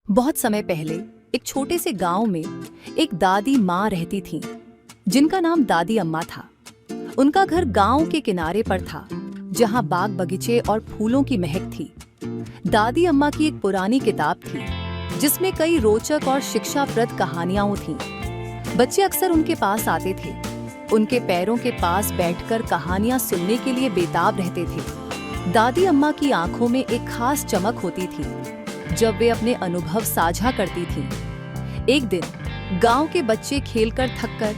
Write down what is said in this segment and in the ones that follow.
बहुत समय पहले एक छोटे से गांव में एक दादी माँ रहती थीं, जिनका नाम दादी अम्मा था। उनका घर गांव के किनारे पर था, जहां बाग बगीचे और फूलों की महक थी। दादी अम्मा की एक पुरानी किताब थी, जिसमें कई रोचक और शिक्षाप्रद कहानियां थीं। बच्चे अक्सर उनके पास आते थे, उनके पैरों के पास बैठकर कहानियां सुनने के लिए बेताब रहते थे। दादी अम्मा की आंखों में एक खास चमक होती थी जब वे अपने अनुभव साझा करती थीं। एक दिन गांव के बच्चे खेलकर थककर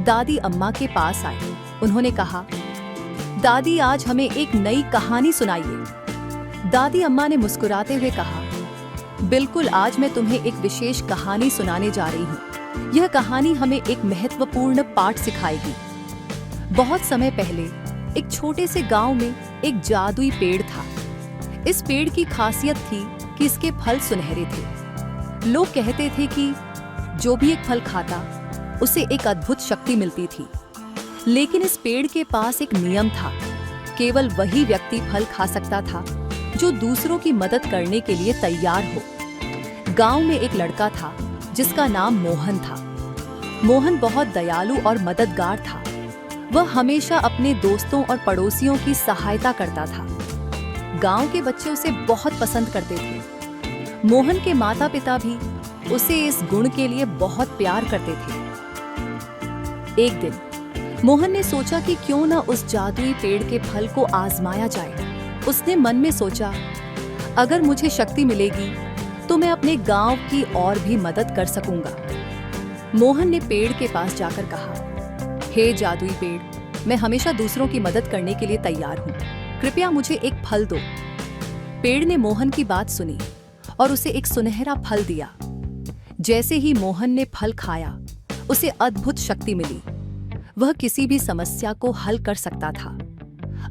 दादी अम्मा के पास आए। उन्होंने कहा, दादी आज हमें एक नई कहानी सुनाइए। दादी अम्मा ने मुस्कुराते हुए कहा, बिल्कुल, आज मैं तुम्हें एक विशेष कहानी सुनाने जा रही हूँ। यह कहानी हमें एक महत्वपूर्ण पाठ सिखाएगी। बहुत समय पहले एक छोटे से गांव में एक जादुई पेड़ था। इस पेड़ की खासियत थी कि इसके फल सुनहरे थे। लोग कहते थे कि जो भी एक फल खाता उसे एक अद्भुत शक्ति मिलती थी। लेकिन इस पेड़ के पास एक नियम था, केवल वही व्यक्ति फल खा सकता था जो दूसरों की मदद करने के लिए तैयार हो। गांव में एक लड़का था जिसका नाम मोहन था। मोहन बहुत दयालु और मददगार था। वह हमेशा अपने दोस्तों और पड़ोसियों की सहायता करता था। गांव के बच्चे उसे बहुत पसंद करते थे। मोहन के माता पिता भी उसे इस गुण के लिए बहुत प्यार करते थे। एक दिन मोहन ने सोचा कि क्यों न उस जादुई पेड़ के फल को आजमाया जाए। उसने मन में सोचा, अगर मुझे शक्ति मिलेगी तो मैं अपने गांव की और भी मदद कर सकूंगा। मोहन ने पेड़ के पास जाकर कहा, हे जादुई पेड़, मैं हमेशा दूसरों की मदद करने के लिए तैयार हूँ। कृपया मुझे एक फल दो। पेड़ ने मोहन की बात सुनी और उसे एक सुनहरा फल दिया। जैसे ही मोहन ने फल खाया, उसे अद्भुत शक्ति मिली। वह किसी भी समस्या को हल कर सकता था।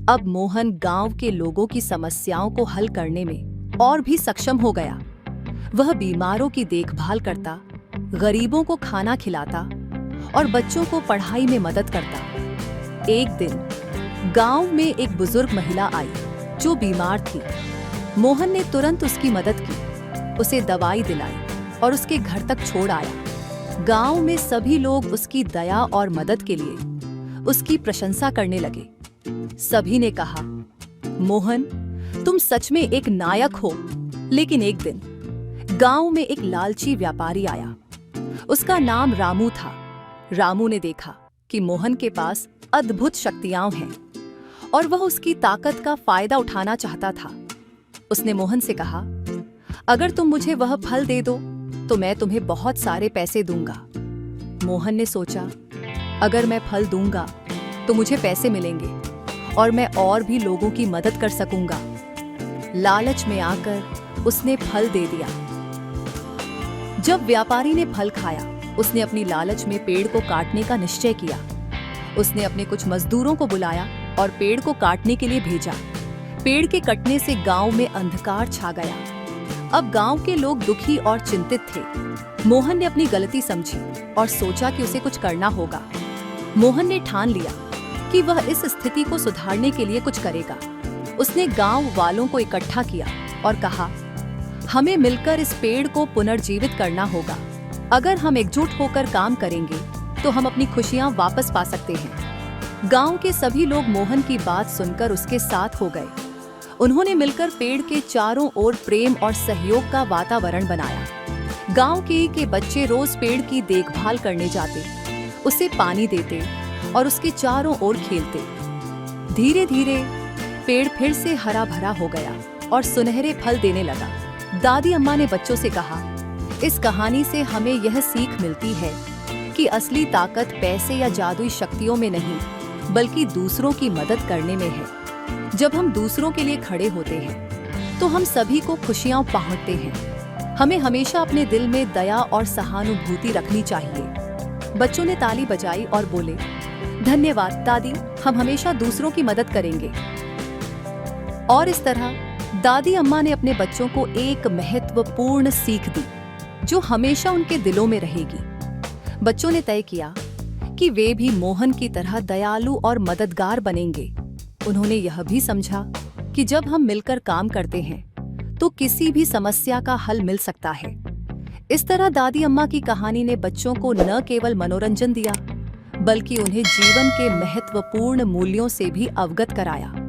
अब मोहन गांव के लोगों की समस्याओं को हल करने में और भी सक्षम हो गया। वह बीमारों की देखभाल करता, गरीबों को खाना खिलाता और बच्चों को पढ़ाई में मदद करता। एक दिन गांव में एक बुजुर्ग महिला आई जो बीमार थी। मोहन ने तुरंत उसकी मदद की, उसे दवाई दिलाई और उसके घर तक छोड़ आया। गांव में सभी लोग उसकी दया और मदद के लिए उसकी प्रशंसा करने लगे। सभी ने कहा, मोहन, तुम सच में एक नायक हो। लेकिन एक दिन गांव में एक लालची व्यापारी आया। उसका नाम रामू था। रामू ने देखा कि मोहन के पास अद्भुत शक्तियां हैं और वह उसकी ताकत का फायदा उठाना चाहता था। उसने मोहन से कहा, अगर तुम मुझे वह फल दे दो तो मैं तुम्हें बहुत सारे पैसे दूंगा। मोहन ने सोचा, अगर मैं फल दूंगा तो मुझे पैसे मिलेंगे और मैं और भी लोगों की मदद कर सकूंगा। लालच में आकर उसने फल दे दिया। जब व्यापारी ने फल खाया, उसने अपनी लालच में पेड़ को काटने का निश्चय किया। उसने अपने कुछ मजदूरों को बुलाया और पेड़ को काटने के लिए भेजा। पेड़ के कटने से गांव में अंधकार छा गया। अब गांव के लोग दुखी और चिंतित थे। मोहन ने अपनी गलती समझी और सोचा कि उसे कुछ करना होगा। मोहन ने ठान लिया कि वह इस स्थिति को सुधारने के लिए कुछ करेगा। उसने गांव वालों को इकट्ठा किया और कहा, हमें मिलकर इस पेड़ को पुनर्जीवित करना होगा। अगर हम एकजुट होकर काम करेंगे तो हम अपनी खुशियां वापस पा सकते हैं। गांव के सभी लोग मोहन की बात सुनकर उसके साथ हो गए। उन्होंने मिलकर पेड़ के चारों ओर प्रेम और सहयोग का वातावरण बनाया। गांव के बच्चे रोज पेड़ की देखभाल करने जाते, उसे पानी देते और उसके चारों ओर खेलते। धीरे धीरे पेड़ फिर से हरा भरा हो गया और सुनहरे फल देने लगा। दादी अम्मा ने बच्चों से कहा, इस कहानी से हमें यह सीख मिलती है कि असली ताकत पैसे या जादुई शक्तियों में नहीं, बल्कि दूसरों की मदद करने में है। जब हम दूसरों के लिए खड़े होते हैं तो हम सभी को खुशियां बांटते हैं। हमें हमेशा अपने दिल में दया और सहानुभूति रखनी चाहिए। बच्चों ने ताली बजाई और बोले, धन्यवाद दादी, हम हमेशा दूसरों की मदद करेंगे। और इस तरह दादी अम्मा ने अपने बच्चों को एक महत्वपूर्ण सीख दी जो हमेशा उनके दिलों में रहेगी। बच्चों ने तय किया कि वे भी मोहन की तरह दयालु और मददगार बनेंगे। उन्होंने यह भी समझा कि जब हम मिलकर काम करते हैं तो किसी भी समस्या का हल मिल सकता है। इस तरह दादी अम्मा की कहानी ने बच्चों को न केवल मनोरंजन दिया, बल्कि उन्हें जीवन के महत्वपूर्ण मूल्यों से भी अवगत कराया।